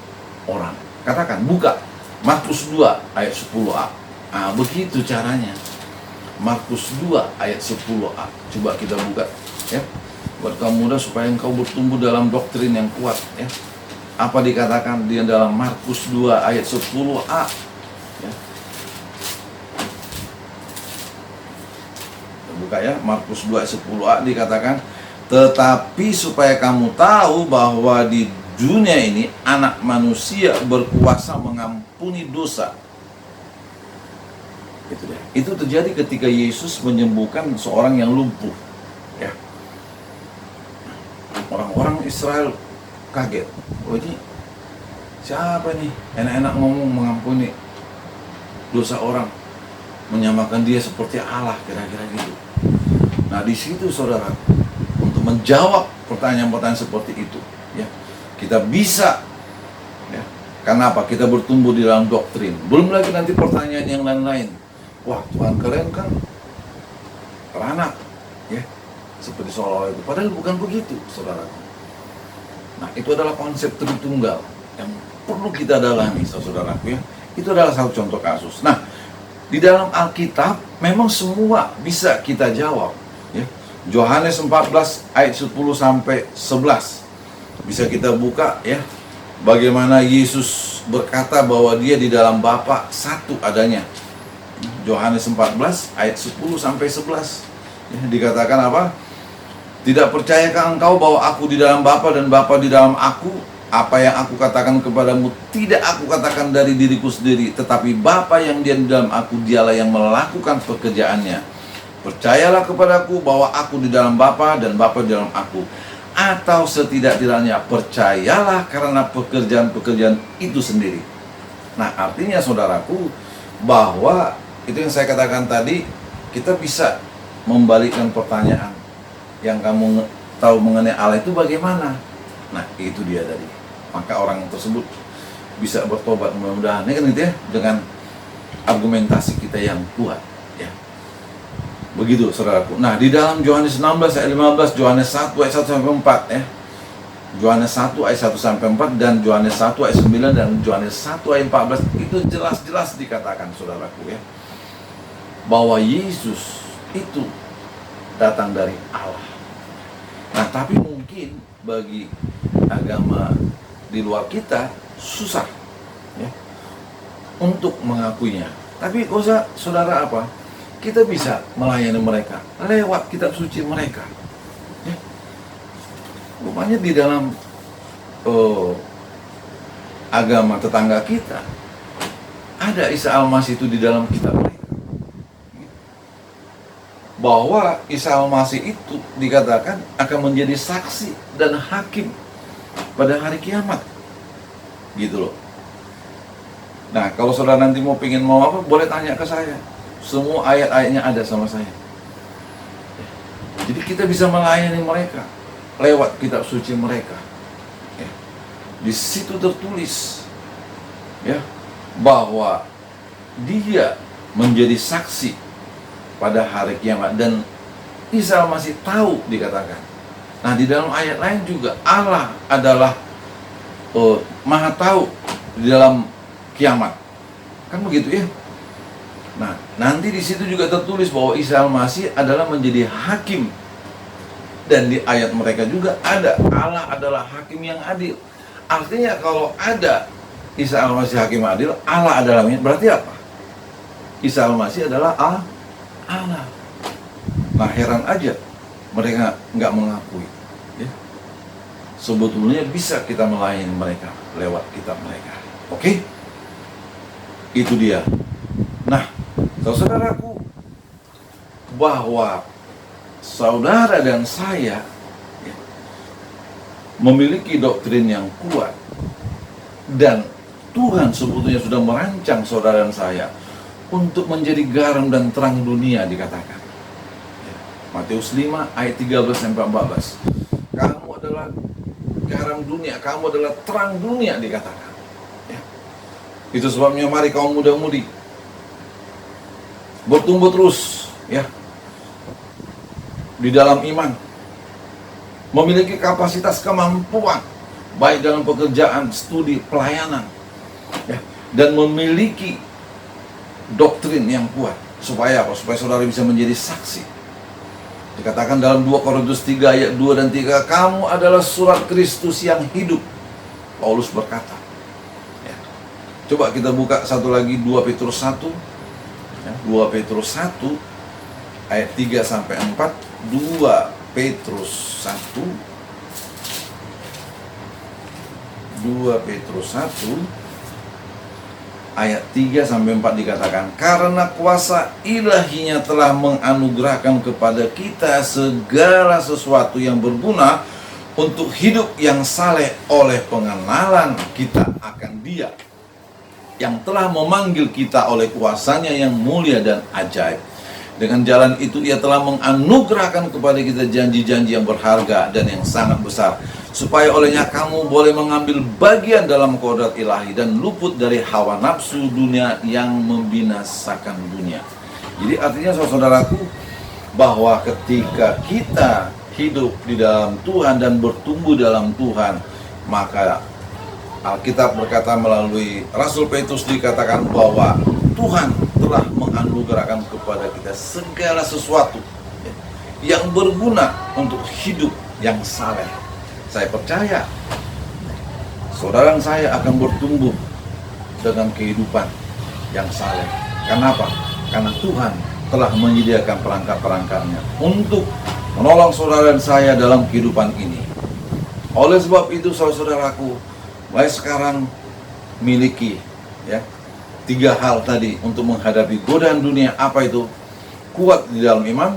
[SPEAKER 2] orang. Katakan, buka Markus 2 ayat 10a. Nah, begitu caranya. Markus 2 ayat 10a. Coba kita buka ya. Buat kamu muda supaya engkau bertumbuh dalam doktrin yang kuat ya. Apa dikatakan di dalam Markus 2 ayat 10a ya. Kita buka ya, Markus 2 ayat 10a dikatakan, tetapi supaya kamu tahu bahwa di dunia ini anak manusia berkuasa mengampuni dosa. Itu terjadi ketika Yesus menyembuhkan seorang yang lumpuh Orang-orang Israel kaget. Oh, ini siapa nih? Enak-enak ngomong mengampuni dosa orang, menyamakan dia seperti Allah, kira-kira gitu. Nah, di situ saudara, untuk menjawab pertanyaan-pertanyaan seperti itu, ya, kita bisa, ya, karena apa? Kita bertumbuh di dalam doktrin. Belum lagi nanti pertanyaan yang lain-lain. Wah, Tuhan kalian kan beranak, ya, seperti seolah-olah itu. Padahal bukan begitu, saudara. Nah, itu adalah konsep Tritunggal yang perlu kita dalami, saudaraku, ya. Itu adalah satu contoh kasus. Nah, di dalam Alkitab memang semua bisa kita jawab, ya. Yohanes 14 ayat 10 sampai 11. Bisa kita buka, ya. Bagaimana Yesus berkata bahwa dia di dalam Bapa satu adanya. Yohanes 14 ayat 10 sampai 11. Ya, dikatakan apa? Tidak percayakah engkau bahwa aku di dalam Bapa dan Bapa di dalam aku? Apa yang aku katakan kepadamu tidak aku katakan dari diriku sendiri, tetapi Bapa yang dia di dalam aku, dialah yang melakukan pekerjaannya. Percayalah kepadaku bahwa aku di dalam Bapa dan Bapa di dalam aku. Atau setidak-tidaknya percayalah karena pekerjaan-pekerjaan itu sendiri. Nah, artinya saudaraku, bahwa itu yang saya katakan tadi, kita bisa membalikkan pertanyaan. Yang kamu tahu mengenai Allah itu bagaimana? Nah, itu dia tadi. Maka orang tersebut bisa bertobat, mudah-mudahan, ya kan gitu ya, dengan argumentasi kita yang kuat, ya. Begitu saudaraku. Nah, di dalam Yohanes 16 ayat 15, Yohanes 1 ayat 1 sampai 4, ya. Yohanes 1 ayat 1 sampai 4 dan Yohanes 1 ayat 9 dan Yohanes 1 ayat 14 itu jelas-jelas dikatakan saudaraku, ya, bahwa Yesus itu datang dari Allah. Nah, tapi mungkin bagi agama di luar kita susah, ya, untuk mengakuinya. Tapi usah saudara apa? Kita bisa melayani mereka lewat kitab suci mereka, ya. Rupanya di dalam agama tetangga kita ada Isa Al-Masih itu di dalam kitab mereka. Bahwa Isa Al-Masih itu dikatakan akan menjadi saksi dan hakim pada hari kiamat, gitu loh. Nah, kalau saudara nanti mau apa, boleh tanya ke saya. Semua ayat-ayatnya ada sama saya. Jadi kita bisa melayani mereka lewat kitab suci mereka, ya. Di situ tertulis, ya, bahwa dia menjadi saksi pada hari kiamat dan Isa masih tahu dikatakan. Nah, di dalam ayat lain juga Allah adalah Maha tahu di dalam kiamat. Kan begitu, ya. Nah, nanti di situ juga tertulis bahwa Isa Al-Masih adalah menjadi hakim. Dan di ayat mereka juga ada Allah adalah hakim yang adil. Artinya kalau ada Isa Al-Masih hakim adil, Allah adalah, berarti apa? Isa Al-Masih adalah Allah. Nah, heran aja mereka nggak mengakui, ya. Sebetulnya bisa kita melayani mereka lewat kitab mereka. Oke? Itu dia. Nah, saudaraku, bahwa saudara dan saya, ya, memiliki doktrin yang kuat, dan Tuhan sebetulnya sudah merancang saudara dan saya untuk menjadi garam dan terang dunia, dikatakan. Matius 5 ayat 13-14. Kamu adalah garam dunia, kamu adalah terang dunia, dikatakan, ya. Itu sebabnya mari kaum muda-mudi bertumbuh terus, ya, di dalam iman, memiliki kapasitas kemampuan baik dalam pekerjaan, studi, pelayanan, ya, dan memiliki doktrin yang kuat. Supaya apa? Supaya saudara bisa menjadi saksi. Dikatakan dalam 2 Korintus 3 ayat 2 dan 3, kamu adalah surat Kristus yang hidup, Paulus berkata, ya. Coba kita buka satu lagi, 2 Petrus 1, ya, 2 Petrus 1 ayat 3 sampai 4. 2 Petrus 1 ayat 3 sampai 4 dikatakan, karena kuasa ilahinya telah menganugerahkan kepada kita segala sesuatu yang berguna untuk hidup yang saleh oleh pengenalan kita akan Dia yang telah memanggil kita oleh kuasanya yang mulia dan ajaib. Dengan jalan itu Ia telah menganugerahkan kepada kita janji-janji yang berharga dan yang sangat besar, supaya olehnya kamu boleh mengambil bagian dalam kodrat ilahi dan luput dari hawa nafsu dunia yang membinasakan dunia. Jadi artinya saudaraku, bahwa ketika kita hidup di dalam Tuhan dan bertumbuh dalam Tuhan, maka Alkitab berkata melalui Rasul Petrus dikatakan bahwa Tuhan telah menganugerahkan kepada kita segala sesuatu yang berguna untuk hidup yang saleh. Saya percaya saudara saya akan bertumbuh dengan kehidupan yang saleh. Kenapa? Karena Tuhan telah menyediakan perangkat-perangkatnya untuk menolong saudara dan saya dalam kehidupan ini. Oleh sebab itu saudaraku, mulai sekarang miliki ya 3 hal tadi untuk menghadapi godaan dunia. Apa itu? Kuat di dalam iman,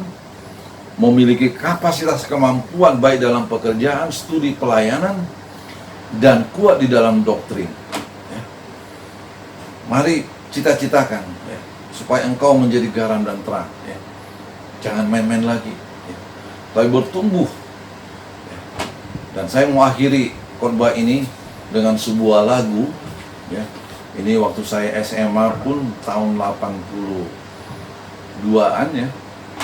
[SPEAKER 2] memiliki kapasitas kemampuan baik dalam pekerjaan, studi, pelayanan, dan kuat di dalam doktrin ya. Mari cita-citakan ya, supaya engkau menjadi garam dan terang ya. Jangan main-main lagi ya, tapi bertumbuh ya. Dan saya mau akhiri khotbah ini dengan sebuah lagu ya. Ini waktu saya SMA pun tahun 82-an ya.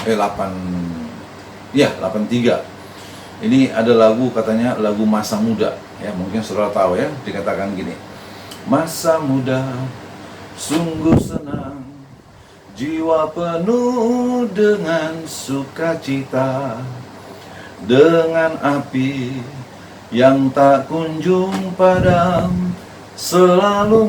[SPEAKER 2] 83. Ini ada lagu, katanya lagu masa muda ya, mungkin saudara tahu ya. Dikatakan gini: masa muda sungguh senang, jiwa penuh dengan sukacita, dengan api yang tak kunjung padam, selalu